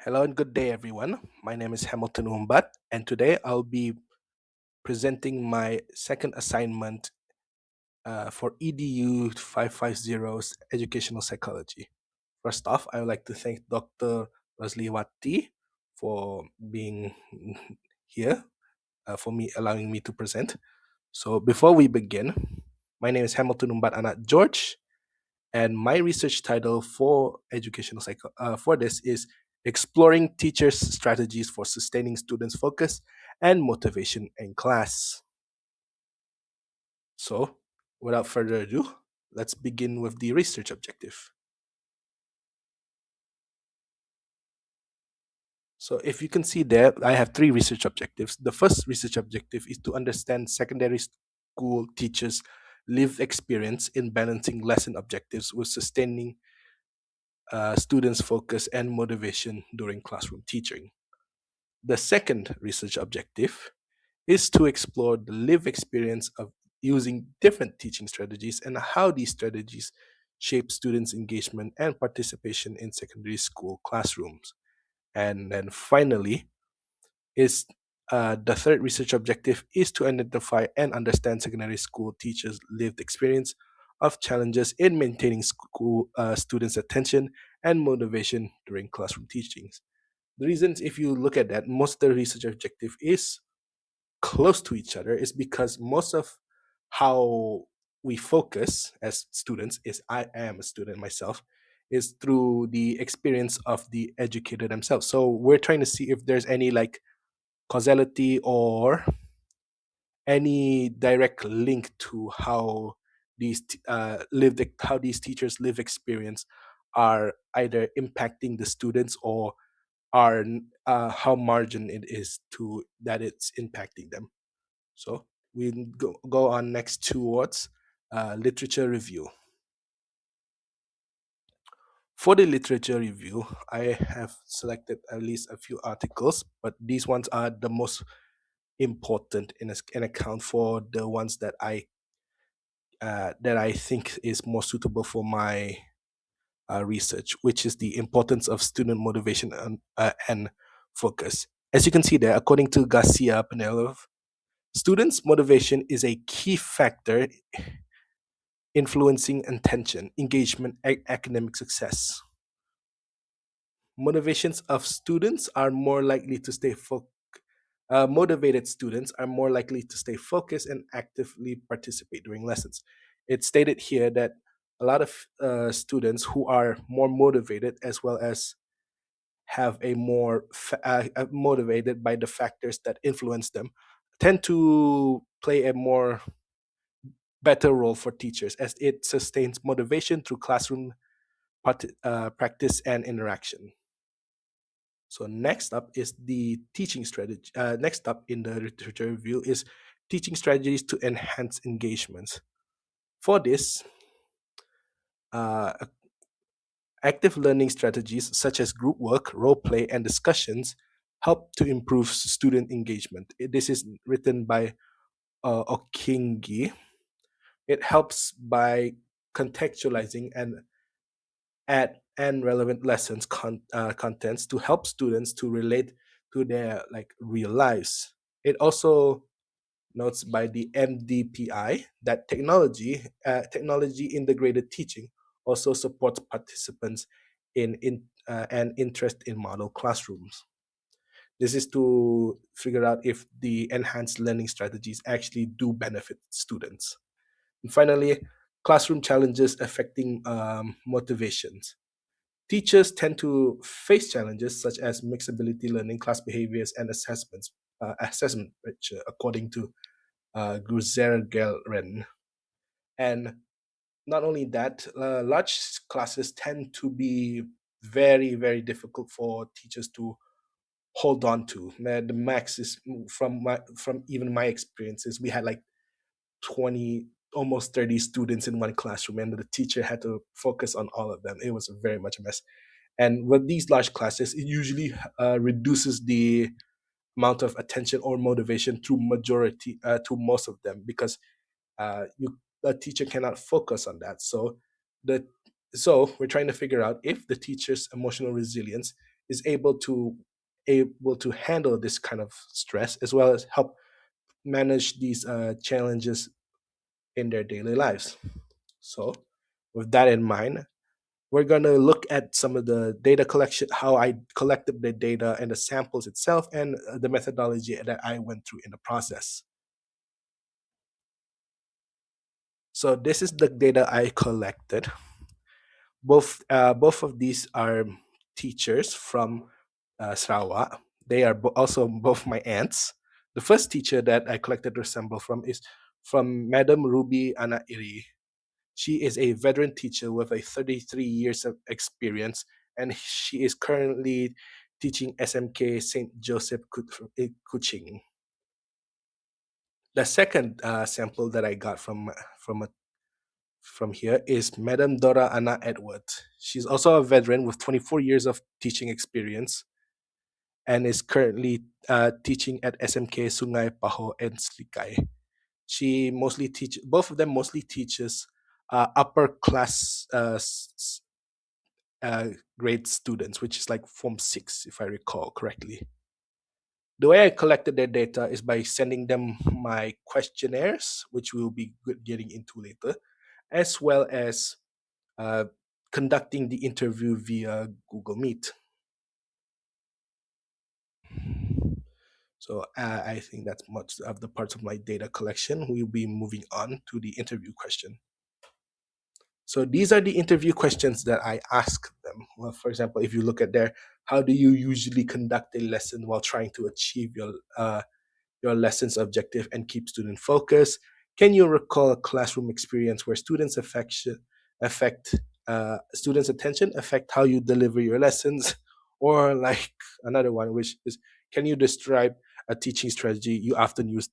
Hello and good day, everyone. My name is Hamilton Umbat, and today I'll be presenting my second assignment for Edu550's Educational Psychology. First off, I would like to thank Dr. Wati for being here, for me allowing me to present. So before we begin, my name is Hamilton Umbat Anak George, and my research title for for this is exploring teachers' strategies for sustaining students' focus and motivation in class. So, without further ado, let's begin with the research objective. So, if you can see there, I have three research objectives. The first research objective is to understand secondary school teachers' lived experience in balancing lesson objectives with sustaining students' focus and motivation during classroom teaching. The second research objective is to explore the lived experience of using different teaching strategies and how these strategies shape students' engagement and participation in secondary school classrooms. And then finally, is the third research objective is to identify and understand secondary school teachers' lived experience of challenges in maintaining school students' attention and motivation during classroom teachings. The reasons, if you look at that, most of the research objective is close to each other is because most of how we focus as students is I am a student myself is through the experience of the educator themselves. So we're trying to see if there's any like causality or any direct link to how how these teachers live experience are either impacting the students or are how margin it is to that it's impacting them. So we go on next towards literature review. For the literature review, I have selected at least a few articles, but these ones are the most important in account for the ones that I think is more suitable for my research, which is the importance of student motivation and focus. As you can see there, according to Garcia Penelov, students' motivation is a key factor influencing attention, engagement, academic success. Motivations of students are more likely to stay motivated students are more likely to stay focused and actively participate during lessons. It's stated here that a lot of students who are more motivated as well as have a more motivated by the factors that influence them tend to play a more better role for teachers as it sustains motivation through classroom practice and interaction. So next up is the teaching strategy. Next up in the literature review is teaching strategies to enhance engagements. For this, uh, active learning strategies such as group work, role play, and discussions help to improve student engagement. This is written by Okingi. It helps by contextualizing and add and relevant lessons contents to help students to relate to their like real lives. It also notes by the MDPI that technology integrated teaching also supports participants in an interest in model classrooms. This is to figure out if the enhanced learning strategies actually do benefit students. And finally, classroom challenges affecting motivations. Teachers tend to face challenges such as mixed ability learning, class behaviors, and assessment, which, according to Guzergelren. And not only that, large classes tend to be very, very difficult for teachers to hold on to. The max is from even my experiences. We had like 20, almost 30 students in one classroom, and the teacher had to focus on all of them. It was very much a mess. And with these large classes, it usually reduces the amount of attention or motivation to most of them because a teacher cannot focus on that. The so we're trying to figure out if the teacher's emotional resilience is able to handle this kind of stress as well as help manage these challenges in their daily lives. So, with that in mind, we're going to look at some of the data collection, how I collected the data and the samples itself, and the methodology that I went through in the process. So, this is the data I collected. Both of these are teachers from Sarawak. They are also both my aunts. The first teacher that I collected the sample from is from Madam Ruby Anak. She is a veteran teacher with a 33 years of experience, and she is currently teaching SMK St. Joseph Kuching. The second sample that I got from here is Madam Dora Anna Edward. She's also a veteran with 24 years of teaching experience and is currently teaching at SMK Sungai Paho and Slikai. She mostly both of them mostly teaches upper class grade students, which is like Form 6, if I recall correctly. The way I collected their data is by sending them my questionnaires, which we'll be getting into later, as well as uh, conducting the interview via Google Meet. So I think that's much of the parts of my data collection. We'll be moving on to the interview question. So these are the interview questions that I ask them. Well, for example, if you look at there, how do you usually conduct a lesson while trying to achieve your lesson's objective and keep student focus? Can you recall a classroom experience where affect students' attention affect how you deliver your lessons? Or like another one, which is, can you describe a teaching strategy you often use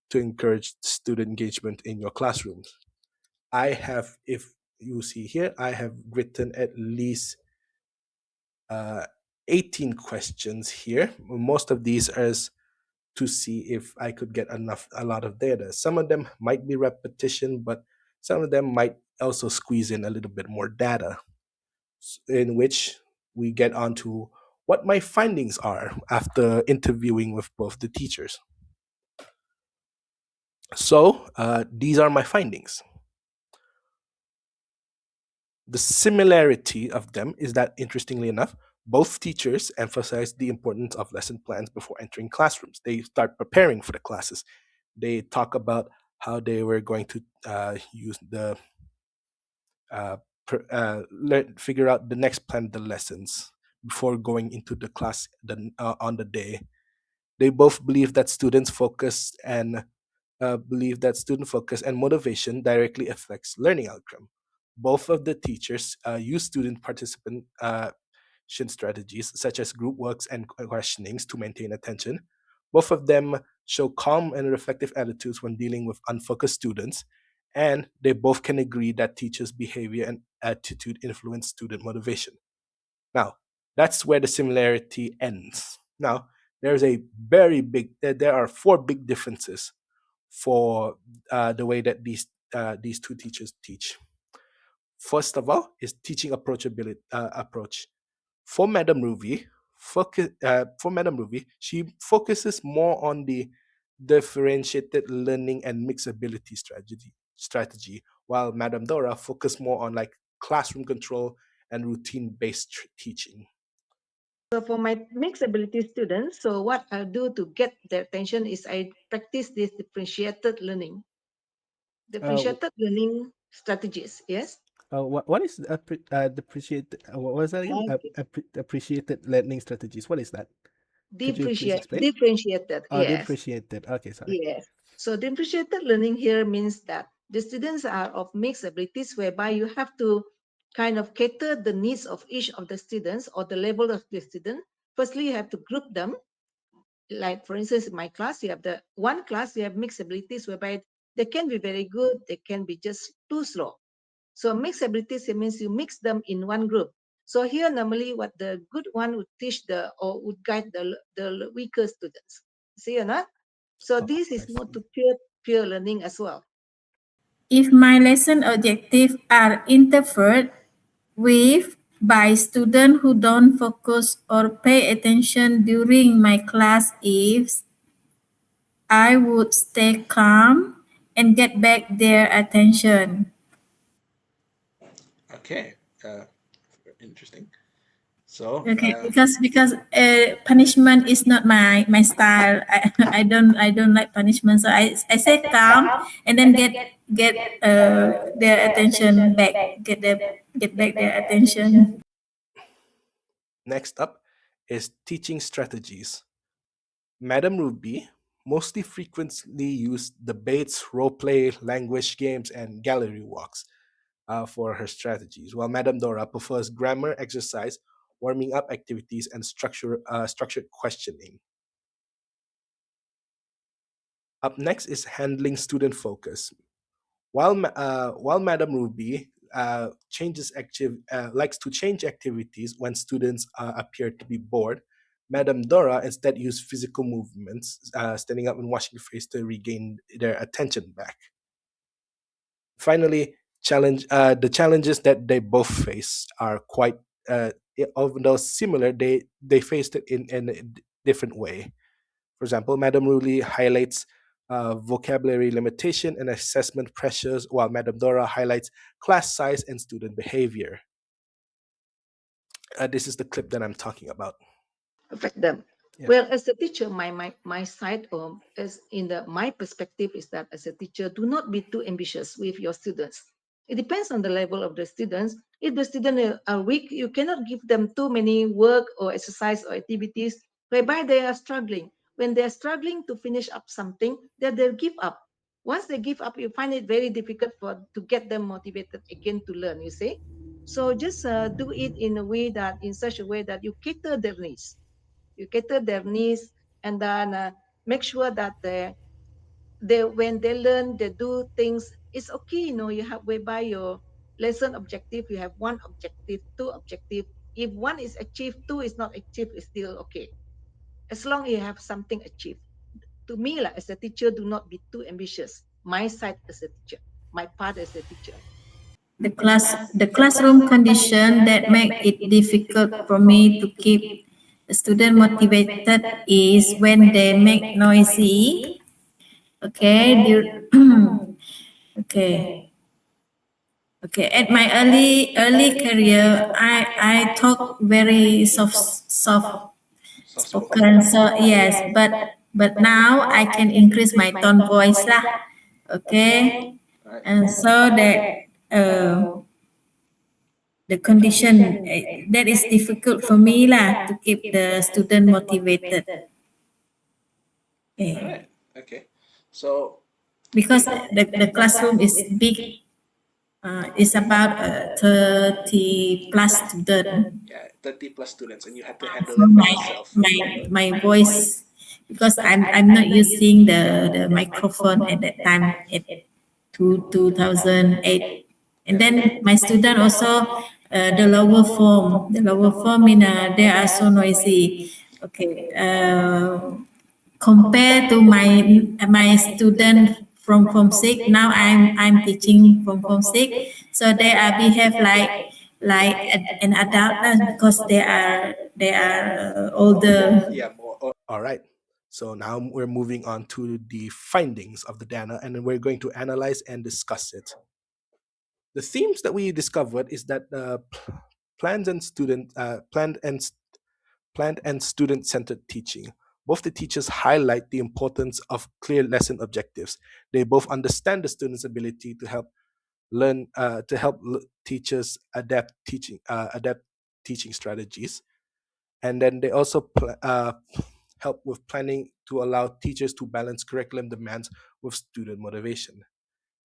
to encourage student engagement in your classrooms? I have, if you see here, I have written at least uh, 18 questions here. Most of these are to see if I could get a lot of data. Some of them might be repetition, but some of them might also squeeze in a little bit more data, in which we get onto what my findings are after interviewing with both the teachers. So these are my findings. The similarity of them is that, interestingly enough, both teachers emphasize the importance of lesson plans before entering classrooms. They start preparing for the classes. They talk about how they were going to use the figure out the next plan of the lessons before going into the class on the day. They both believe that student focus and motivation directly affects learning outcome. Both of the teachers use student participation strategies such as group works and questionings to maintain attention. Both of them show calm and reflective attitudes when dealing with unfocused students, and they both can agree that teachers' behavior and attitude influence student motivation. Now, that's where the similarity ends. Now, there are four big differences for the way that these two teachers teach. First of all, is teaching approach. For Madam Ruby, she focuses more on the differentiated learning and mixability strategy, while Madam Dora focus more on like classroom control and routine-based teaching. So for my mixed ability students, so what I'll do to get their attention is I practice this differentiated learning strategies. Yes. What is what was that again? Okay. Appreciated learning strategies. What is that? Could you please explain? Differentiated. Yes. Differentiated. Okay, sorry. Yes. So differentiated learning here means that the students are of mixed abilities, whereby you have to kind of cater the needs of each of the students or the level of the student. Firstly, you have to group them. Like for instance, in my class, you have the one class, you have mixed abilities, whereby they can be very good, they can be just too slow. So mixed abilities, it means you mix them in one group. So here, normally, what the good one would teach or would guide the weaker students. See or not? So Oh, this I is more see. to peer learning as well. If my lesson objectives are interfered with by students who don't focus or pay attention during my class is I would stay calm and get back their attention. Okay, interesting. So, Okay, because punishment is not my style. I don't like punishment, so I say calm and then get their attention back, get back their attention. next up is teaching strategies. Madam Ruby mostly frequently used debates, roleplay, language games, and gallery walks for her strategies, while Madam Dora prefers grammar, exercise, warming up activities, and structured questioning. Up next is handling student focus. While Madam Ruby likes to change activities when students appear to be bored, Madam Dora instead used physical movements, standing up and washing the face to regain their attention back. Finally, the challenges that they both face are quite, although similar, they faced it in a different way. For example, Madam Ruli highlights vocabulary limitation and assessment pressures, while Madam Dora highlights class size and student behavior. This is the clip that I'm talking about. Affect them. Yeah. Well, as a teacher, my side as in the my perspective is that as a teacher, do not be too ambitious with your students. It depends on the level of the students. If the students are weak, you cannot give them too many work or exercise or activities whereby they are struggling. When they are struggling to finish up something, then they'll give up. Once they give up, you find it very difficult for to get them motivated again to learn. You see, so just do it in a way that in such a way that you cater their needs, you cater their needs, and then make sure that they when they learn, they do things, it's okay. You have whereby your lesson objective, you have one objective, two objective. If one is achieved, two is not achieved, it's still okay, as long as you have something achieved. To me, like as a teacher, do not be too ambitious. My side as a teacher, my part as a teacher. The classroom condition that make it difficult for me to keep the student motivated is when they make noisy. Okay, okay. Okay, at my early career, I talk very soft Soft spoken. spoken. So yes, but now I can increase my tone voice lah. Okay, All right. and so that uh, the condition that is difficult for me lah to keep the student motivated. All Okay. right. Okay. So, Because the classroom is big. It's about 30 plus student. yeah, 30 plus students, and you had to handle So it by yourself. my voice, because I'm not using the microphone at that time at 2008. And Yeah. then my student also the lower form in they are so noisy. Okay, compared to my student from Form 6, now I'm teaching from Form 6, so they are behave like an adult lah, because they are older. Yeah. More. All right. So now we're moving on to the findings of the data, and then we're going to analyze and discuss it. The themes that we discovered is that planned and student planned and planned and student centered teaching. Both the teachers highlight the importance of clear lesson objectives. They both understand the student's ability to help teachers adapt teaching strategies, and then they also help with planning to allow teachers to balance curriculum demands with student motivation.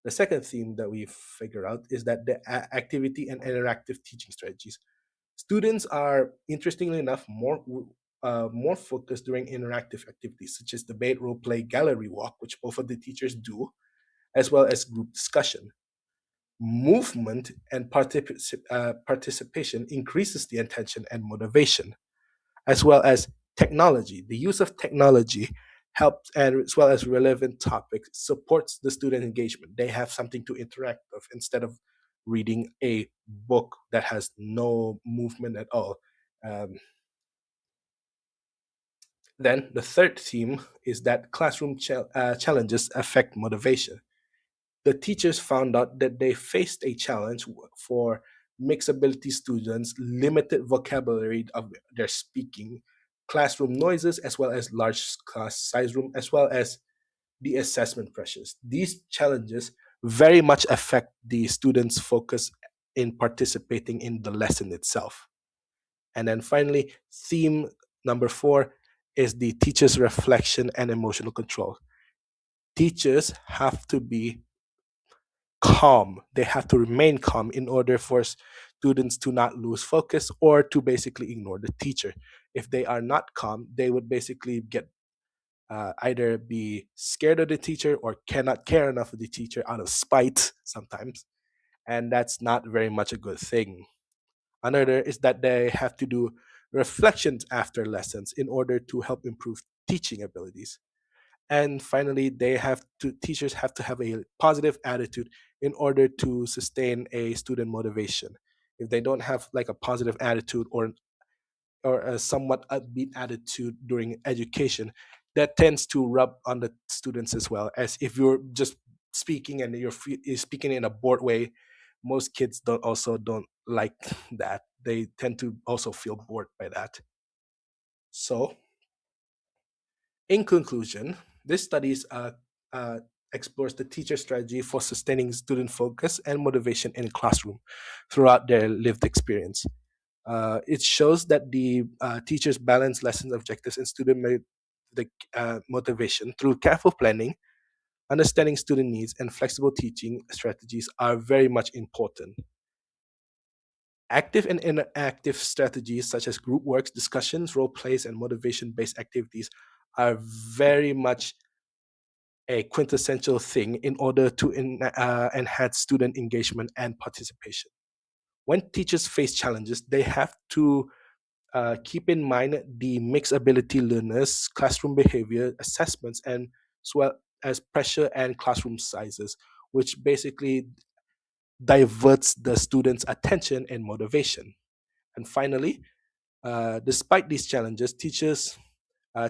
The second theme that we figure out is that the activity and interactive teaching strategies. Students are, interestingly enough, more focused during interactive activities such as debate, role play, gallery walk, which both of the teachers do, as well as group discussion. Movement and participation increases the attention and motivation, as well as technology. The use of technology helps, and as well as relevant topics, supports the student engagement. They have something to interact with instead of reading a book that has no movement at all. Um, then the third theme is that classroom challenges affect motivation. The teachers found out that they faced a challenge for mixed ability students, limited vocabulary of their speaking, classroom noises, as well as large class size room, as well as the assessment pressures. These challenges very much affect the students' focus in participating in the lesson itself. And then finally, theme number four is the teacher's reflection and emotional control. Teachers have to be calm. They have to remain calm in order for students to not lose focus or to basically ignore the teacher. If they are not calm, they would basically get either be scared of the teacher or cannot care enough of the teacher out of spite sometimes. And that's not very much a good thing. Another is that they have to do reflections after lessons in order to help improve teaching abilities. And finally, teachers have to have a positive attitude in order to sustain a student motivation. If they don't have like a positive attitude or a somewhat upbeat attitude during education, that tends to rub on the students as well. As if you're just speaking and you're speaking in a bored way, most kids don't like that. They tend to also feel bored by that. So, in conclusion, this studies uh, explores the teacher strategy for sustaining student focus and motivation in classroom throughout their lived experience. It shows that the teachers balance lesson objectives and motivation through careful planning, understanding student needs, and flexible teaching strategies are very much important. Active and interactive strategies such as group works, discussions, role plays, and motivation based activities are very much a quintessential thing in order to enhance student engagement and participation. When teachers face challenges, they have to keep in mind the mixed ability learners, classroom behavior assessments, and as well as pressure and classroom sizes, which basically diverts the students' attention and motivation. And finally, despite these challenges, teachers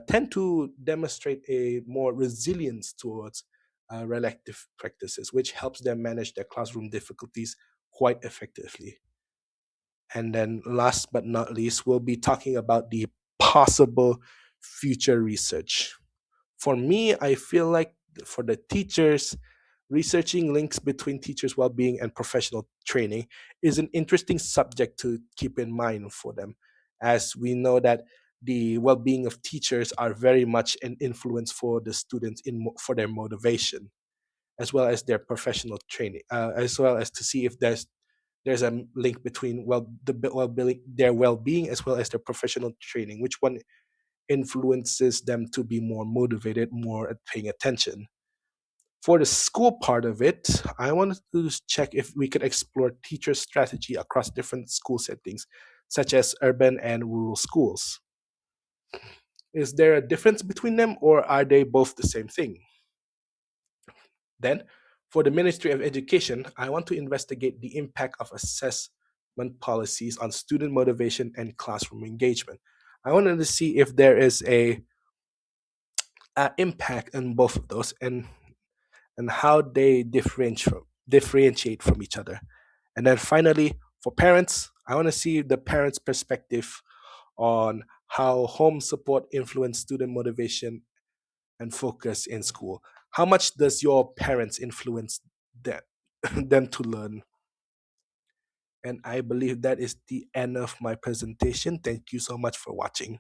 tend to demonstrate a more resilience towards relative practices, which helps them manage their classroom difficulties quite effectively. And then, last but not least, we'll be talking about the possible future research. For me, I feel like for the teachers, researching links between teachers' well being and professional training is an interesting subject to keep in mind for them, as we know that the well being of teachers are very much an influence for the students for their motivation as well as their professional training, as well as to see if there's a link between well-being, their well-being as well as their professional training, which one influences them to be more motivated, more at paying attention. For the school part of it, I wanted to just check if we could explore teacher strategy across different school settings, such as urban and rural schools. Is there a difference between them, or are they both the same thing? Then, for the Ministry of Education, I want to investigate the impact of assessment policies on student motivation and classroom engagement. I wanted to see if there is a impact on both of those and how they differentiate from each other. And then finally, for parents, I want to see the parents' perspective on how home support influence student motivation and focus in school. How much does your parents influence them, them to learn? And I believe that is the end of my presentation. Thank you so much for watching.